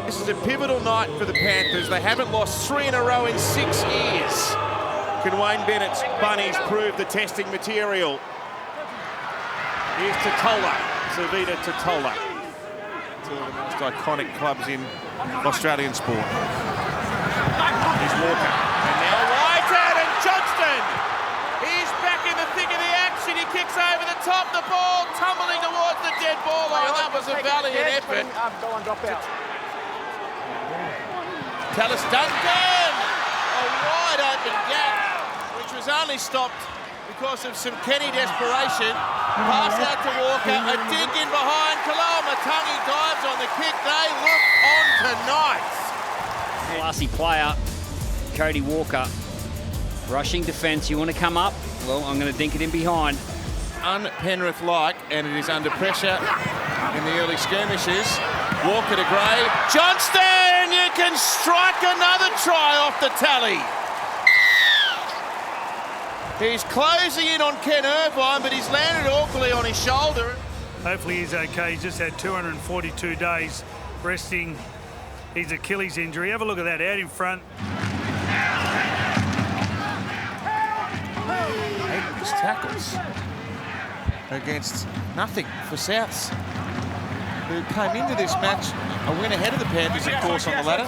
This is a pivotal night for the Panthers. They haven't lost 3 in a row in 6 years. Can Wayne Bennett's Bunnies prove the testing material? Here's Totola, Zavita Totola. Two of the most iconic clubs in Australian sport. Here's Walker. And now Whitehead and Johnston. He's back in the thick of the action. He kicks over the top. The ball tumbling towards the dead ball line. That was a valiant effort. Go on, drop out. Tallis Duncan. A wide open gap, which was only stopped because of some Kenny desperation. Pass out to Walker. A dig in behind. Kaloa Matangi dives on the kick. They look on tonight. Classy player, Cody Walker. Rushing defence, you want to come up? Well, I'm going to dink it in behind. Un-Penrith-like, and it is under pressure in the early skirmishes. Walker to Gray. Johnston, you can strike another try off the tally. He's closing in on Ken Irvine, but he's landed awkwardly on his shoulder. Hopefully he's okay. He's just had 242 days resting his Achilles injury. Have a look at that out in front. His tackles against nothing for Souths, who came into this match a win ahead of the Panthers, of course, on the ladder.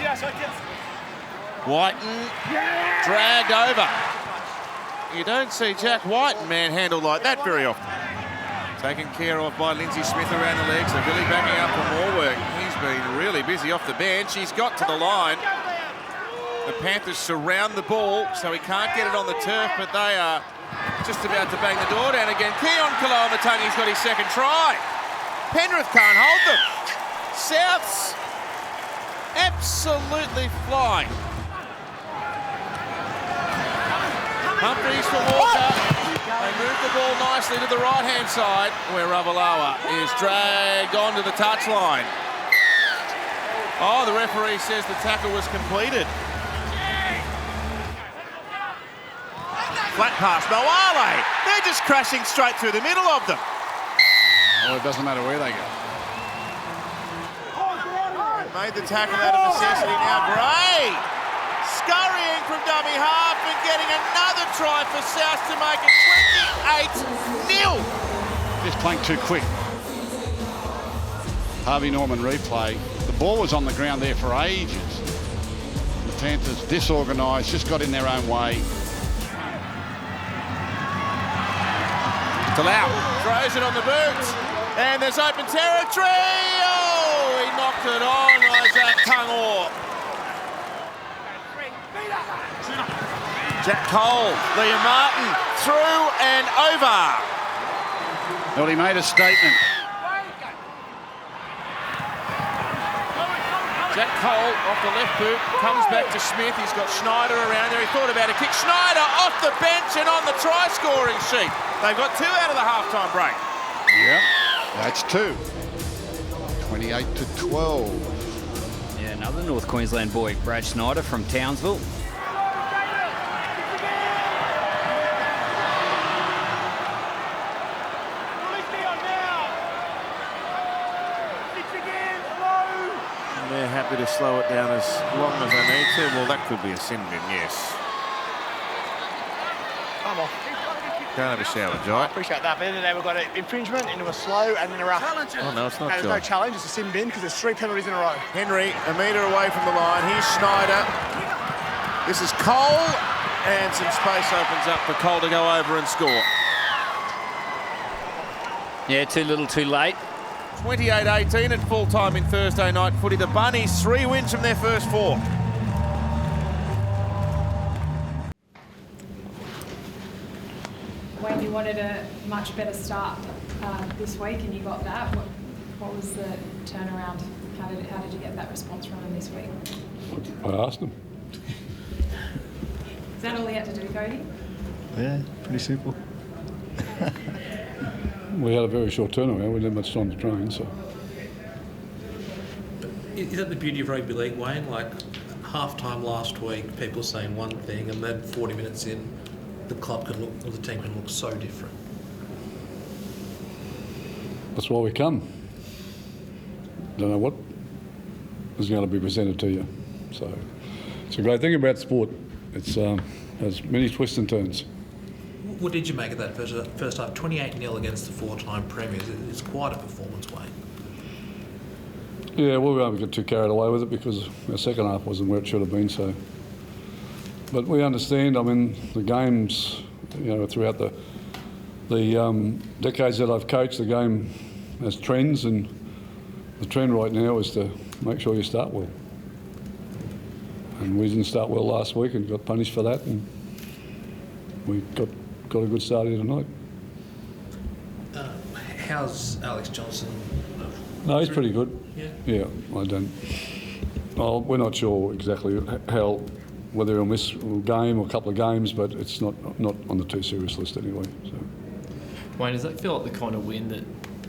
Whiten dragged over. You don't see Jack Whiten manhandled like that very often. Taken care of by Lindsay Smith around the legs. So Billy backing up for more work. He's been really busy off the bench. He's got to the line. The Panthers surround the ball, so he can't get it on the turf, but they are just about to bang the door down again. Keon Kaloa Matangi's got his second try. Penrith can't hold them. Souths absolutely flying. Humphries for Walker. They move the ball nicely to the right-hand side, where Ravalawa is dragged onto the touchline. Oh, the referee says the tackle was completed. Flat pass, Moale. They're just crashing straight through the middle of them. Well, it doesn't matter where they go. Made the tackle out of necessity. Now Gray scurrying from dummy half and getting another try for South to make it 28-0. Just playing too quick. Harvey Norman replay. The ball was on the ground there for ages. The Panthers disorganised, just got in their own way. Talau throws it on the boot, and there's open territory. Oh, he knocked it on, Isaac Tungor. Jack Cole, Liam Martin, through and over. Well, he made a statement. Jack Cole off the left boot, comes back to Smith. He's got Schneider around there. He thought about a kick. Schneider off the bench and on the try-scoring sheet. They've got 2 out of the halftime break. Yeah, that's 2. 28-12. Yeah, another North Queensland boy, Brad Schneider from Townsville. They're happy to slow it down as long as they need to. Well, that could be a sin bin, yes. Come on. Don't have a shower, Jai. Appreciate that. But then we've got an infringement into a slow and then a rough. Oh, no, it's not, There's no challenge, it's a sin bin because there's 3 penalties in a row. Henry, a metre away from the line. Here's Schneider. This is Cole. And some space opens up for Cole to go over and score. Yeah, too little, too late. 28-18 at full time in Thursday night footy. The Bunnies 3 wins from their first 4. Wayne, you wanted a much better start this week, and you got that. What was the turnaround? How did you get that response from him this week? I asked him. Is that all he had to do, Cody? Yeah, pretty simple. We had a very short turnaround. We didn't have much time to train, so. Is that the beauty of rugby league, Wayne? Like, half-time last week, people saying one thing, and then 40 minutes in, the club could look, or the team can look so different. That's why we come. Don't know is going to be presented to you. So it's a great thing about sport. It's has many twists and turns. What did you make of that first half? 28-0 against the four-time premiers. It's quite a performance, Wayne. Yeah, well, we won't get too carried away with it because our second half wasn't where it should have been. So, but we understand. I mean, the games, throughout the decades that I've coached, the game has trends, and the trend right now is to make sure you start well. And we didn't start well last week and got punished for that, and we got a good start here tonight. How's Alex Johnson? No, he's pretty good. Yeah. I don't. Well, we're not sure exactly whether he'll miss a game or a couple of games, but it's not on the too serious list anyway. So. Wayne, does that feel like the kind of win that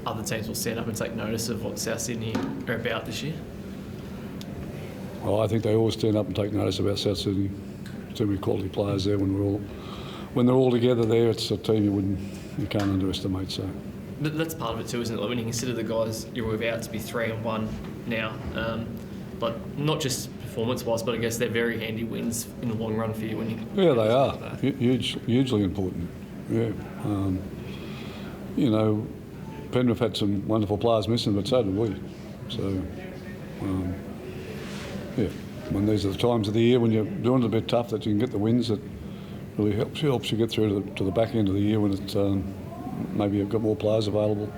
other teams will stand up and take notice of what South Sydney are about this year? Well, I think they always stand up and take notice about South Sydney. Too many quality players there. When they're all together there, it's a team you can't underestimate. So. But that's part of it too, isn't it? Like when you consider the guys you're about to be 3-1 now, but not just performance-wise, but I guess they're very handy wins in the long run for you. When you yeah, they are hugely important. Yeah, Penrith had some wonderful players missing, but so did we. So, when these are the times of the year when you're doing it a bit tough, that you can get the wins, that really helps you get through to the back end of the year when it's maybe you've got more players available.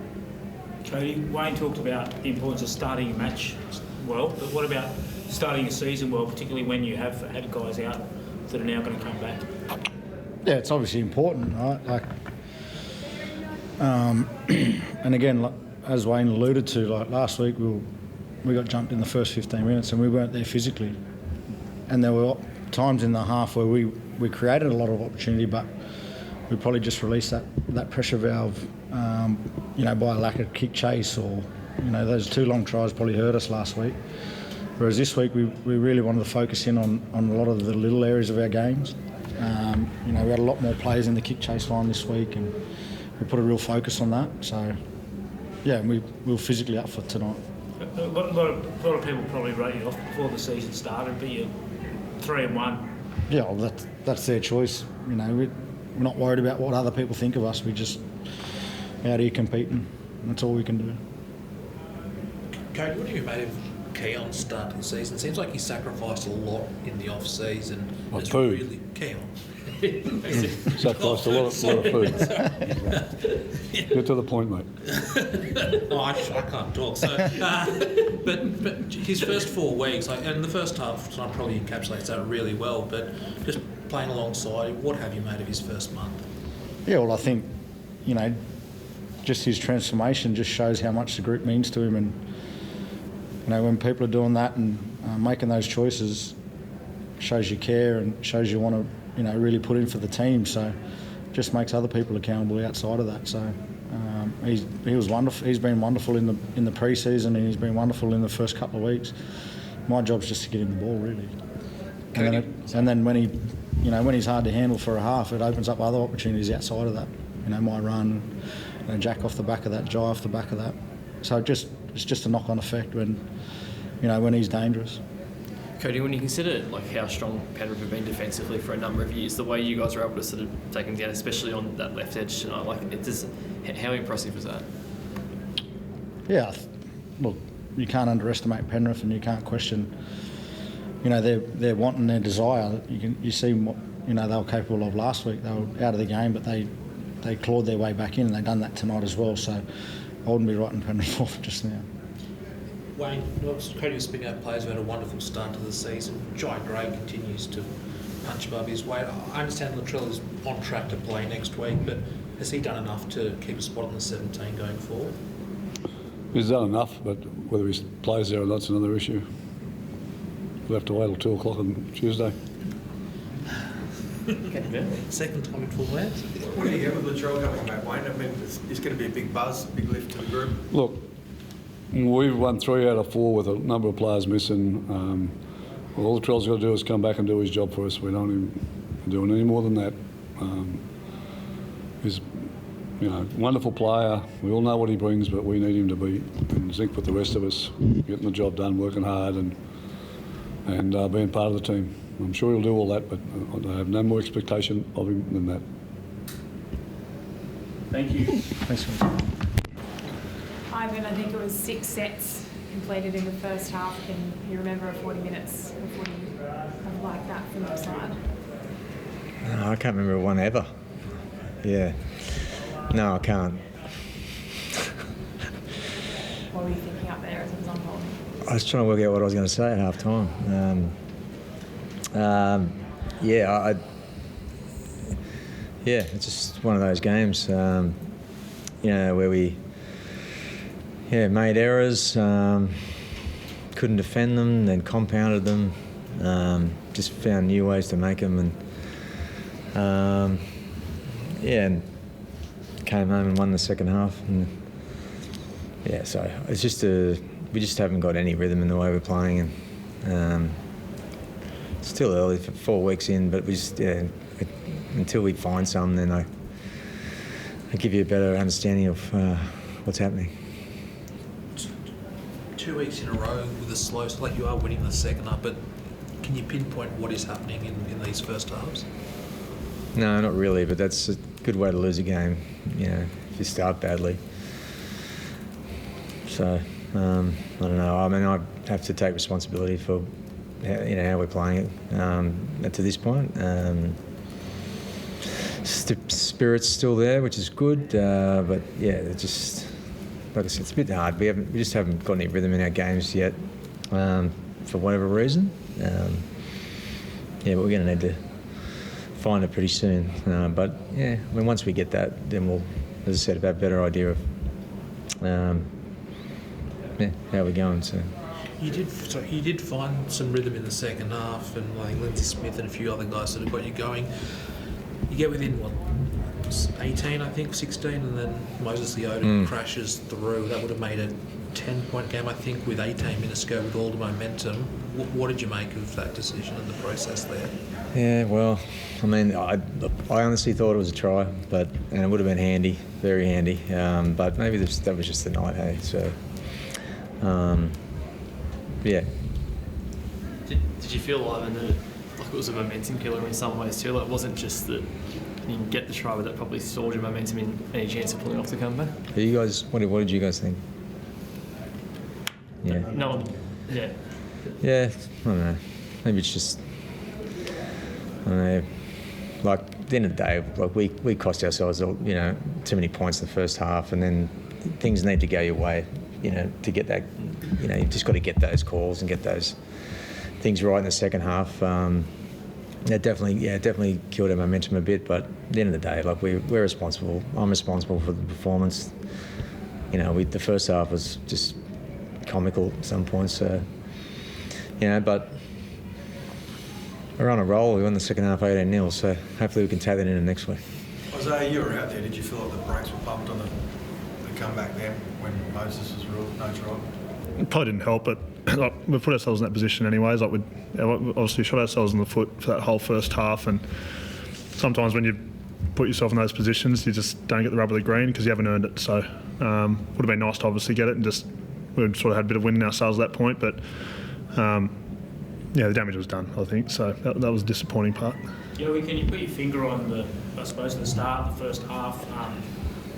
Cody, Wayne talked about the importance of starting a match well, but what about starting a season well, particularly when you have had guys out that are now going to come back? Yeah, it's obviously important, right? And again, as Wayne alluded to, last week we got jumped in the first 15 minutes and we weren't there physically. And there were times in the half where we created a lot of opportunity, but we probably just released that pressure valve, by a lack of kick chase, or those 2 long tries probably hurt us last week. Whereas this week we really wanted to focus in on a lot of the little areas of our games. We had a lot more players in the kick chase line this week, and we put a real focus on that. So, yeah, we were physically up for tonight. A lot of people probably wrote you off before the season started, but you're 3-1. Yeah, well, that's their choice. We're not worried about what other people think of us. We just out here competing. That's all we can do. Cody, what do you made of Keon's start to the season? It seems like he sacrificed a lot in the off-season. What food? Really Keon. Sacrificed a lot of food. Get to the point, mate. I can't talk. So, but his first 4 weeks, and the first half probably encapsulates that really well. But just playing alongside, what have you made of his first month? Yeah, well, I think just his transformation just shows how much the group means to him, and when people are doing that and making those choices, shows you care and shows you want to really put in for the team. So just makes other people accountable outside of that. So he was wonderful. He's been wonderful in the pre-season, and he's been wonderful in the first couple of weeks. My job's just to get him the ball, really. And then when he's hard to handle for a half, it opens up other opportunities outside of that. My run, jack off the back of that, jai off the back of that. So it's just a knock-on effect when he's dangerous. Cody, when you consider how strong Penrith have been defensively for a number of years, the way you guys are able to sort of take them down, especially on that left edge tonight, how impressive was that? Yeah, look, you can't underestimate Penrith, and you can't question, their want and their desire. You see what they were capable of last week. They were out of the game, but they clawed their way back in, and they've done that tonight as well. So I wouldn't be writing Penrith off just now. Wayne, Cody was speaking out players who had a wonderful start to the season. Jai Gray continues to punch above his weight. I understand Latrell is on track to play next week, but has he done enough to keep a spot in the 17 going forward? He's done enough, but whether he plays there or not's another issue. We'll have to wait till 2 o'clock on Tuesday. Second time in 4 weeks. What do you get with Latrell coming back, Wayne? I mean, it's going to be a big buzz, big lift to the group. Look, we've won 3 out of 4 with a number of players missing. All Latrell's got to do is come back and do his job for us. We don't even do any more than that. wonderful player. We all know what he brings, but we need him to be in sync with the rest of us, getting the job done, working hard, and being part of the team. I'm sure he'll do all that, but I have no more expectation of him than that. Thank you. Thanks. Ivan, I think it was 6 sets completed in the first half. Can you remember a 40 minutes of footy like that from your side? No, I can't remember one ever. Yeah. No, I can't. What were you thinking up there as it was unfolding? I was trying to work out what I was going to say at half time. It's just one of those games, where we made errors, couldn't defend them, then compounded them, just found new ways to make them, and came home and won the second half. And so it's just we just haven't got any rhythm in the way we're playing, and it's still early for 4 weeks in, but we just until we find some, then I give you a better understanding of what's happening. 2 weeks in a row with a slow start, like you are winning the second half, but can you pinpoint what is happening in these first halves? No, not really, but that's a good way to lose a game, if you start badly. So, I don't know. I mean, I have to take responsibility for how we're playing it to this point. Spirit's still there, which is good, but it's just, like I said, it's a bit hard. We just haven't got any rhythm in our games yet, for whatever reason. But we're going to need to find it pretty soon. But once we get that, then we'll, as I said, have a better idea of how we're going. So. You did find some rhythm in the second half, and like Lindsay Smith and a few other guys that have got you going. You get within 18, I think, 16, and then Moses Leota crashes through. That would have made a 10-point game, I think, with 18 minutes to go with all the momentum. What did you make of that decision and the process there? Yeah, well, I mean, I honestly thought it was a try, and it would have been handy, very handy. But maybe that was just the night, hey. So, Did you feel like it was a momentum killer in some ways too? Like, it wasn't just that you can get the try, but that probably stalled your momentum in any chance of pulling off the comeback? You guys, what did you guys think? Yeah. No one. Yeah. Yeah, I don't know. Maybe it's just, I don't know. Like, at the end of the day, like we cost ourselves, too many points in the first half, and then things need to go your way, to get that. You've just got to get those calls and get those things right in the second half. That definitely killed our momentum a bit. But at the end of the day, like we're responsible. I'm responsible for the performance. The first half was just comical at some points. So, but we're on a roll. We won the second half 18-0. So hopefully we can take that into next week. Isaiah, you were out there. Did you feel like the brakes were pumped on the comeback there when Moses was ruled no try? It probably didn't help, but we put ourselves in that position anyways. Like we obviously shot ourselves in the foot for that whole first half, and sometimes when you put yourself in those positions, you just don't get the rub of the green because you haven't earned it. So would have been nice to obviously get it, and just we sort of had a bit of wind in ourselves at that point. But the damage was done, I think. So that was the disappointing part. Joey, can you put your finger on the start, the first half,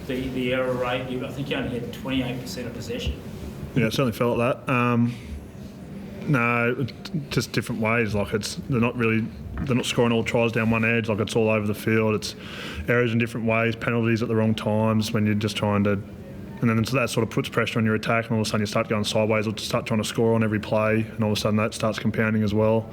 the error rate? I think you only had 28% of possession. Yeah, it certainly felt like that. No, just different ways. Like they're not scoring all tries down one edge. Like it's all over the field. It's errors in different ways, penalties at the wrong times when you're just trying to, and then that sort of puts pressure on your attack, and all of a sudden you start going sideways or start trying to score on every play, and all of a sudden that starts compounding as well.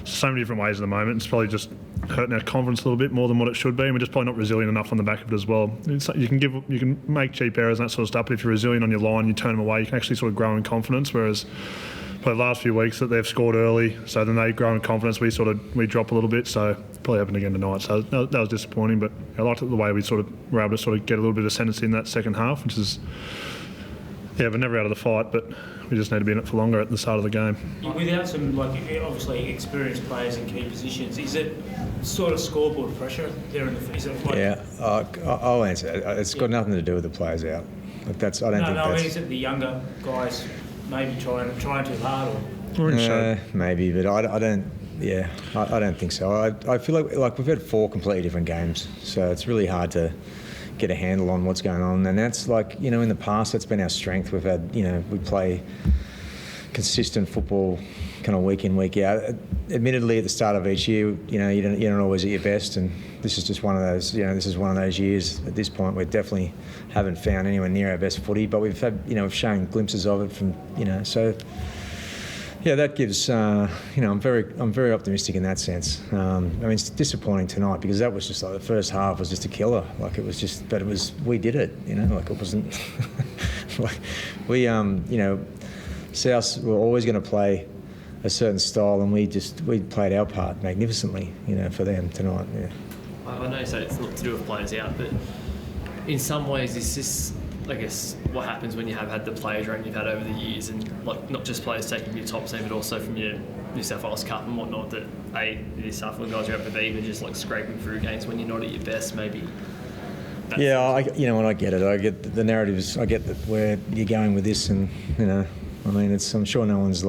So many different ways at the moment. It's probably just hurting our confidence a little bit more than what it should be, and we're just probably not resilient enough on the back of it as well. You can make cheap errors and that sort of stuff, but if you're resilient on your line, you turn them away, you can actually sort of grow in confidence. Whereas probably the last few weeks that they've scored early, so then they grow in confidence, we drop a little bit. So probably happened again tonight. So that was disappointing, but I liked the way we were able to get a little bit of ascendancy in that second half, which is Yeah, we're never out of the fight, but we just need to be in it for longer at the start of the game. Without some, obviously experienced players in key positions, is it sort of scoreboard pressure there in the? Is it Yeah, I'll answer that. It's got nothing to do with the players out. I don't think that's. I mean, is it the younger guys maybe trying too hard? Or? Maybe, but I don't. Yeah, I don't think so. I feel like we've had 4 completely different games, so it's really hard to get a handle on what's going on. And that's in the past, that's been our strength. We've had, we play consistent football kind of week in, week out. Admittedly, at the start of each year, you don't always at your best, and this is just one of those, this is one of those years. At this point, we definitely haven't found anywhere near our best footy, but we've had, we've shown glimpses of it from, so yeah, that gives, I'm very optimistic in that sense. I mean, it's disappointing tonight because that was just like the first half was just a killer. We did it, it wasn't, South were always going to play a certain style, and we played our part magnificently, for them tonight. Yeah. I know you say it's not to do with players out, but in some ways, is this, I guess, what happens when you have had the players run you've had over the years, and not just players taking your top seed, but also from your New South Wales Cup and whatnot, that it is tough when guys are out for B, but just scraping through games when you're not at your best, maybe. Yeah, I get it. I get the narratives. I get where you're going with this, and I mean, I'm sure no one's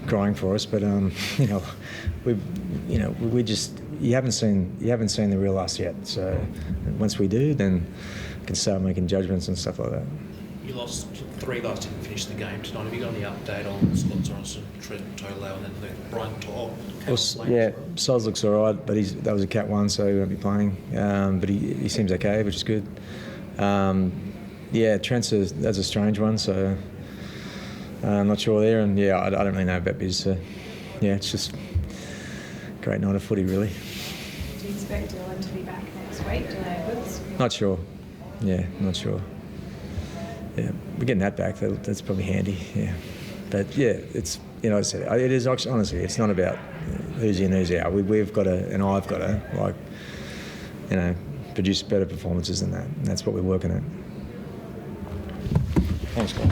crying for us, but we just you haven't seen the real us yet. So once we do, then we can start making judgments and stuff like that. You lost 3 guys, didn't finish the game tonight. Have you got any update on Scott Sorensen, Trent Tolo, and then Brian Todd? Yeah, Soz looks all right, but that was a Cat 1, so he won't be playing. But he seems okay, which is good. Yeah, Trent's that's a strange one, so I'm not sure there. And yeah, I don't really know about Biz. So yeah, it's just a great night of footy, really. Do you expect Dylan to be back next week? Not sure. Yeah, not sure. Yeah, we're getting that back. That's probably handy. Yeah, but yeah, it's I said it is honestly. It's not about who's in, who's out. We've got to, and I've got to, produce better performances than that. And that's what we're working at. Thanks, guys.